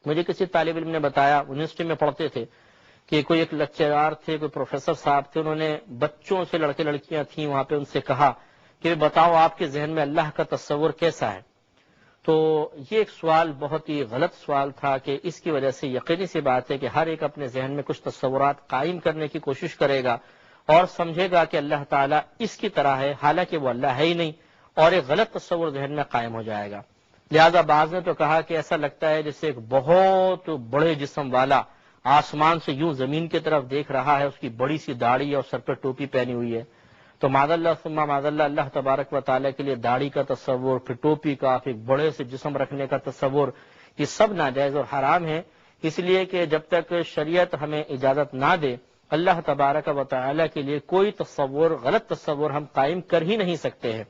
مجھے کسی طالب علم نے بتایا، یونیورسٹی میں پڑھتے تھے، کہ کوئی ایک لیکچرار تھے، کوئی پروفیسر صاحب تھے، انہوں نے بچوں سے، لڑکے لڑکیاں تھیں وہاں پہ، ان سے کہا کہ بتاؤ آپ کے ذہن میں اللہ کا تصور کیسا ہے؟ تو یہ ایک سوال بہت ہی غلط سوال تھا، کہ اس کی وجہ سے یقینی سی بات ہے کہ ہر ایک اپنے ذہن میں کچھ تصورات قائم کرنے کی کوشش کرے گا اور سمجھے گا کہ اللہ تعالیٰ اس کی طرح ہے، حالانکہ وہ اللہ ہے ہی نہیں، اور ایک غلط تصور ذہن میں قائم ہو جائے گا۔ لہذا بعض نے تو کہا کہ ایسا لگتا ہے جیسے ایک بہت بڑے جسم والا آسمان سے یوں زمین کی طرف دیکھ رہا ہے، اس کی بڑی سی داڑھی اور سر پہ ٹوپی پہنی ہوئی ہے۔ تو معاذ اللہ ثم معاذ اللہ، اللہ تبارک و تعالیٰ کے لیے داڑھی کا تصور، پھر ٹوپی کا، پھر بڑے سے جسم رکھنے کا تصور، یہ سب ناجائز اور حرام ہے، اس لیے کہ جب تک شریعت ہمیں اجازت نہ دے، اللہ تبارک و تعالیٰ کے لیے کوئی تصور، غلط تصور ہم قائم کر ہی نہیں سکتے ہیں،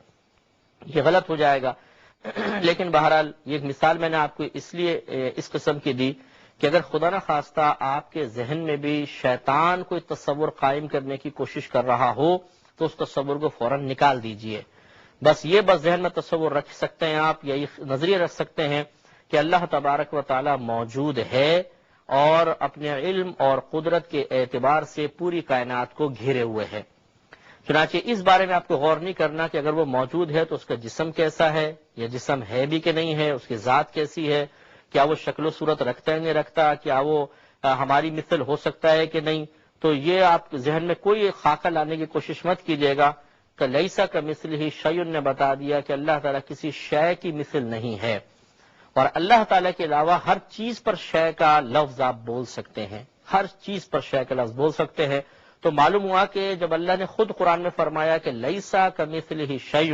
یہ غلط ہو جائے گا۔ لیکن بہرحال یہ ایک مثال میں نے آپ کو اس لیے اس قسم کی دی کہ اگر خدا نہ خواستہ آپ کے ذہن میں بھی شیطان کوئی تصور قائم کرنے کی کوشش کر رہا ہو تو اس تصور کو فوراً نکال دیجئے۔ بس ذہن میں تصور رکھ سکتے ہیں آپ، یا یہ نظریہ رکھ سکتے ہیں کہ اللہ تبارک و تعالی موجود ہے اور اپنے علم اور قدرت کے اعتبار سے پوری کائنات کو گھیرے ہوئے ہے۔ چنانچہ اس بارے میں آپ کو غور نہیں کرنا کہ اگر وہ موجود ہے تو اس کا جسم کیسا ہے، یا جسم ہے بھی کہ نہیں ہے، اس کی ذات کیسی ہے، کیا وہ شکل و صورت رکھتا ہے نہیں رکھتا، کیا وہ ہماری مثل ہو سکتا ہے کہ نہیں۔ تو یہ آپ ذہن میں کوئی خاکہ لانے کی کوشش مت کیجیے گا کہ لیسا کا مثل ہی شیء نے بتا دیا کہ اللہ تعالیٰ کسی شے کی مثل نہیں ہے، اور اللہ تعالیٰ کے علاوہ ہر چیز پر شے کا لفظ آپ بول سکتے ہیں، ہر چیز پر شے کا لفظ بول سکتے ہیں۔ تو معلوم ہوا کہ جب اللہ نے خود قرآن میں فرمایا کہ لیسا کمثلہ شیء،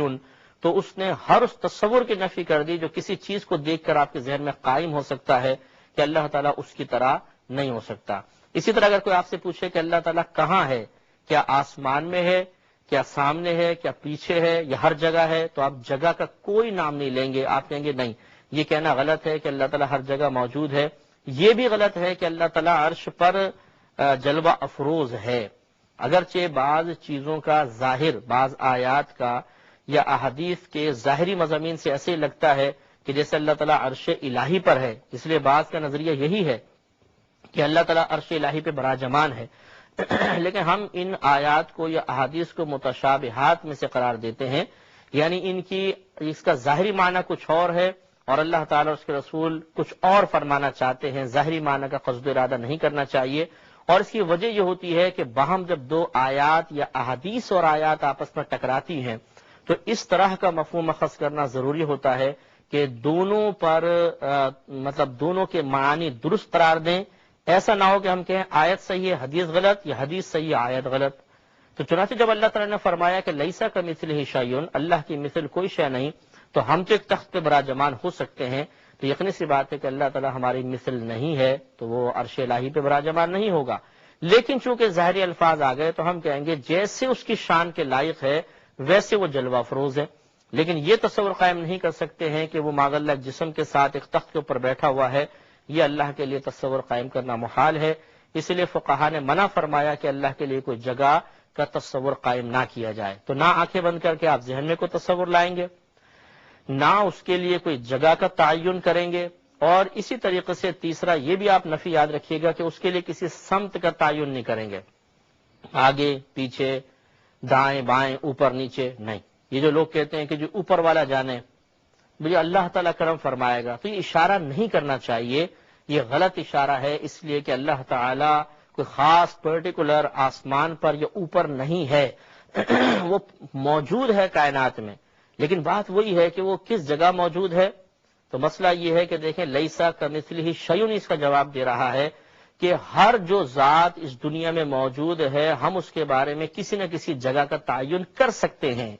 تو اس نے ہر اس تصور کی نفی کر دی جو کسی چیز کو دیکھ کر آپ کے ذہن میں قائم ہو سکتا ہے کہ اللہ تعالیٰ اس کی طرح نہیں ہو سکتا۔ اسی طرح اگر کوئی آپ سے پوچھے کہ اللہ تعالیٰ کہاں ہے، کیا آسمان میں ہے، کیا سامنے ہے، کیا پیچھے ہے، یا ہر جگہ ہے، تو آپ جگہ کا کوئی نام نہیں لیں گے، آپ کہیں گے نہیں، یہ کہنا غلط ہے کہ اللہ تعالیٰ ہر جگہ موجود ہے۔ یہ بھی غلط ہے کہ اللہ تعالیٰ عرش پر جلوہ افروز ہے، اگرچہ بعض چیزوں کا ظاہر، بعض آیات کا یا احادیث کے ظاہری مضامین سے ایسے لگتا ہے کہ جیسے اللہ تعالیٰ عرش الہی پر ہے، اس لیے بعض کا نظریہ یہی ہے کہ اللہ تعالیٰ عرش الہی پہ براجمان ہے، لیکن ہم ان آیات کو یا احادیث کو متشابہات میں سے قرار دیتے ہیں، یعنی اس کا ظاہری معنی کچھ اور ہے اور اللہ تعالیٰ اور اس کے رسول کچھ اور فرمانا چاہتے ہیں، ظاہری معنی کا قصد و ارادہ نہیں کرنا چاہیے۔ اور اس کی وجہ یہ ہوتی ہے کہ باہم جب دو آیات یا احادیث اور آیات آپس میں ٹکراتی ہیں تو اس طرح کا مفہوم اخذ کرنا ضروری ہوتا ہے کہ دونوں پر مطلب دونوں کے معنی درست قرار دیں، ایسا نہ ہو کہ ہم کہیں آیت صحیح ہے حدیث غلط، یا حدیث صحیح ہے آیت غلط۔ تو چنانچہ جب اللہ تعالیٰ نے فرمایا کہ لیسا کمثلہ شیء، اللہ کی مثل کوئی شے نہیں، تو ہم تو ایک تخت پہ براجمان ہو سکتے ہیں، تو یقینی سی بات ہے کہ اللہ تعالیٰ ہماری مثل نہیں ہے تو وہ عرش الہی پہ براجمان نہیں ہوگا۔ لیکن چونکہ ظاہری الفاظ آ گئے تو ہم کہیں گے جیسے اس کی شان کے لائق ہے ویسے وہ جلوہ افروز ہے، لیکن یہ تصور قائم نہیں کر سکتے ہیں کہ وہ معاذ اللہ جسم کے ساتھ ایک تخت کے اوپر بیٹھا ہوا ہے، یہ اللہ کے لیے تصور قائم کرنا محال ہے۔ اس لیے فقہا نے منع فرمایا کہ اللہ کے لیے کوئی جگہ کا تصور قائم نہ کیا جائے، تو نہ آنکھیں بند کر کے آپ ذہن میں کوئی تصور لائیں گے، نہ اس کے لیے کوئی جگہ کا تعین کریں گے، اور اسی طریقے سے تیسرا یہ بھی آپ نفی یاد رکھیے گا کہ اس کے لیے کسی سمت کا تعین نہیں کریں گے، آگے پیچھے دائیں بائیں اوپر نیچے نہیں۔ یہ جو لوگ کہتے ہیں کہ جو اوپر والا جانے مجھے اللہ تعالیٰ کرم فرمائے گا، تو یہ اشارہ نہیں کرنا چاہیے، یہ غلط اشارہ ہے، اس لیے کہ اللہ تعالیٰ کوئی خاص پرٹیکولر آسمان پر یا اوپر نہیں ہے، وہ موجود ہے کائنات میں، لیکن بات وہی ہے کہ وہ کس جگہ موجود ہے۔ تو مسئلہ یہ ہے کہ دیکھیں لیسا کمثلہ شیء اس کا جواب دے رہا ہے کہ ہر جو ذات اس دنیا میں موجود ہے ہم اس کے بارے میں کسی نہ کسی جگہ کا تعین کر سکتے ہیں،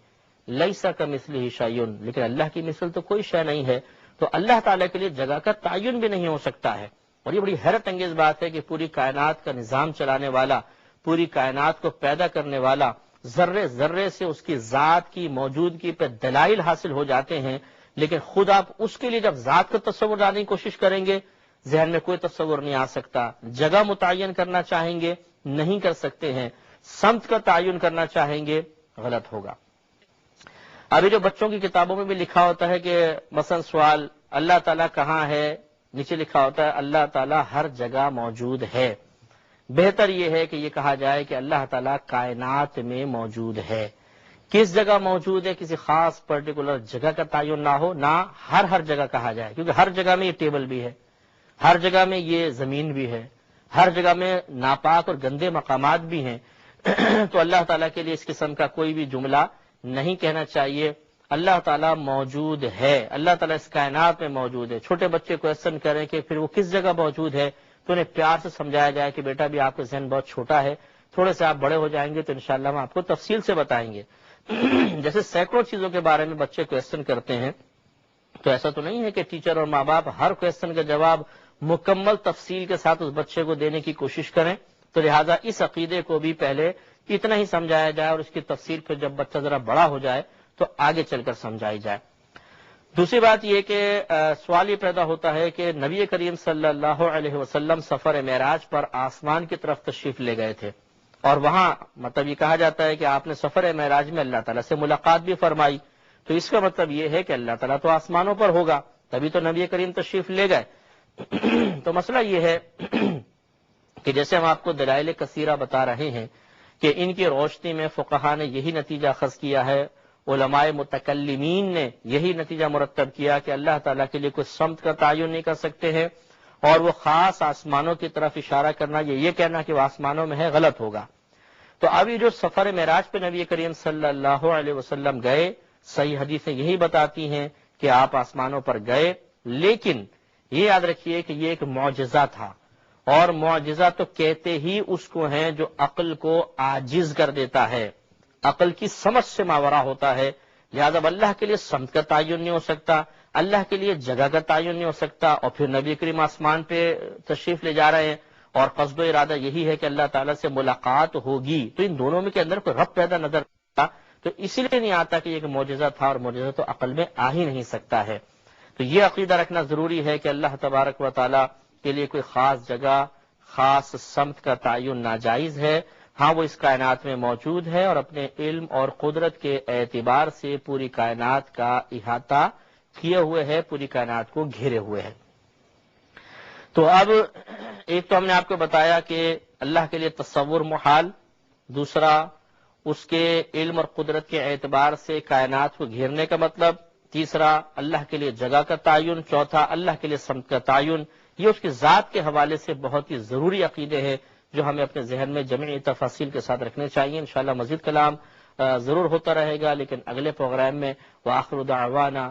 لیسا کمثلہ شیء، لیکن اللہ کی مثل تو کوئی شے نہیں ہے، تو اللہ تعالیٰ کے لیے جگہ کا تعین بھی نہیں ہو سکتا ہے۔ اور یہ بڑی حیرت انگیز بات ہے کہ پوری کائنات کا نظام چلانے والا، پوری کائنات کو پیدا کرنے والا، ذرے ذرے سے اس کی ذات کی موجودگی پہ دلائل حاصل ہو جاتے ہیں، لیکن خود آپ اس کے لیے جب ذات کا تصور لانے کی کوشش کریں گے ذہن میں کوئی تصور نہیں آ سکتا، جگہ متعین کرنا چاہیں گے نہیں کر سکتے ہیں، سمت کا تعین کرنا چاہیں گے غلط ہوگا۔ ابھی جو بچوں کی کتابوں میں بھی لکھا ہوتا ہے کہ مثلا سوال اللہ تعالیٰ کہاں ہے، نیچے لکھا ہوتا ہے اللہ تعالیٰ ہر جگہ موجود ہے. بہتر یہ ہے کہ یہ کہا جائے کہ اللہ تعالیٰ کائنات میں موجود ہے. کس جگہ موجود ہے کسی خاص پرٹیکولر جگہ کا تعین نہ ہو، نہ ہر جگہ کہا جائے، کیونکہ ہر جگہ میں یہ ٹیبل بھی ہے، ہر جگہ میں یہ زمین بھی ہے، ہر جگہ میں ناپاک اور گندے مقامات بھی ہیں. تو اللہ تعالیٰ کے لیے اس قسم کا کوئی بھی جملہ نہیں کہنا چاہیے. اللہ تعالیٰ موجود ہے، اللہ تعالیٰ اس کائنات میں موجود ہے. چھوٹے بچے کویسچن کریں کہ پھر وہ کس جگہ موجود ہے تو انہیں پیار سے سمجھایا جائے کہ بیٹا بھی آپ کا ذہن بہت چھوٹا ہے، تھوڑے سے آپ بڑے ہو جائیں گے تو انشاءاللہ ہم آپ کو تفصیل سے بتائیں گے. جیسے سینکڑوں چیزوں کے بارے میں بچے کویسچن کرتے ہیں، تو ایسا تو نہیں ہے کہ ٹیچر اور ماں باپ ہر کویسچن کا جواب مکمل تفصیل کے ساتھ اس بچے کو دینے کی کوشش کریں. تو لہٰذا اس عقیدے کو بھی پہلے اتنا ہی سمجھایا جائے اور اس کی تفصیل پھر جب بچہ ذرا بڑا ہو جائے تو آگے چل کر سمجھائی جائے. دوسری بات یہ کہ سوال یہ پیدا ہوتا ہے کہ نبی کریم صلی اللہ علیہ وسلم سفر معراج پر آسمان کی طرف تشریف لے گئے تھے، اور وہاں مطلب یہ کہا جاتا ہے کہ آپ نے سفر معراج میں اللہ تعالیٰ سے ملاقات بھی فرمائی. تو اس کا مطلب یہ ہے کہ اللہ تعالیٰ تو آسمانوں پر ہوگا، تبھی تو نبی کریم تشریف لے گئے. تو مسئلہ یہ ہے کہ جیسے ہم آپ کو دلائل کثیرہ بتا رہے ہیں کہ ان کی روشنی میں فقہا نے یہی نتیجہ اخذ کیا ہے، علماء متکلمین نے یہی نتیجہ مرتب کیا کہ اللہ تعالیٰ کے لیے کوئی سمت کا تعین نہیں کر سکتے ہیں، اور وہ خاص آسمانوں کی طرف اشارہ کرنا، یہ کہنا کہ وہ آسمانوں میں ہے، غلط ہوگا. تو اب یہ جو سفر معراج پہ نبی کریم صلی اللہ علیہ وسلم گئے، صحیح حدیثیں یہی بتاتی ہیں کہ آپ آسمانوں پر گئے، لیکن یہ یاد رکھیے کہ یہ ایک معجزہ تھا، اور معجزہ تو کہتے ہی اس کو ہیں جو عقل کو عاجز کر دیتا ہے، عقل کی سمجھ سے ماورا ہوتا ہے. لہذا اللہ کے لیے سمت کا تعین نہیں ہو سکتا، اللہ کے لیے جگہ کا تعین نہیں ہو سکتا، اور پھر نبی کریم آسمان پہ تشریف لے جا رہے ہیں اور قصد و ارادہ یہی ہے کہ اللہ تعالیٰ سے ملاقات ہوگی. تو ان دونوں میں کے اندر کوئی ربط پیدا نظر آتا، تو اسی لیے نہیں آتا کہ یہ ایک معجزہ تھا، اور معجزہ تو عقل میں آ ہی نہیں سکتا ہے. تو یہ عقیدہ رکھنا ضروری ہے کہ اللہ تبارک و تعالیٰ کے لیے کوئی خاص جگہ، خاص سمت کا تعین ناجائز ہے. ہاں وہ اس کائنات میں موجود ہے اور اپنے علم اور قدرت کے اعتبار سے پوری کائنات کا احاطہ کیے ہوئے ہے، پوری کائنات کو گھیرے ہوئے ہے. تو اب ایک تو ہم نے آپ کو بتایا کہ اللہ کے لیے تصور محال، دوسرا اس کے علم اور قدرت کے اعتبار سے کائنات کو گھیرنے کا مطلب، تیسرا اللہ کے لیے جگہ کا تعین، چوتھا اللہ کے لیے سمت کا تعین. یہ اس کی ذات کے حوالے سے بہت ہی ضروری عقیدے ہیں جو ہمیں اپنے ذہن میں جمعی تفاصیل کے ساتھ رکھنے چاہیے. انشاءاللہ مزید کلام ضرور ہوتا رہے گا، لیکن اگلے پروگرام میں. وآخر دعوانا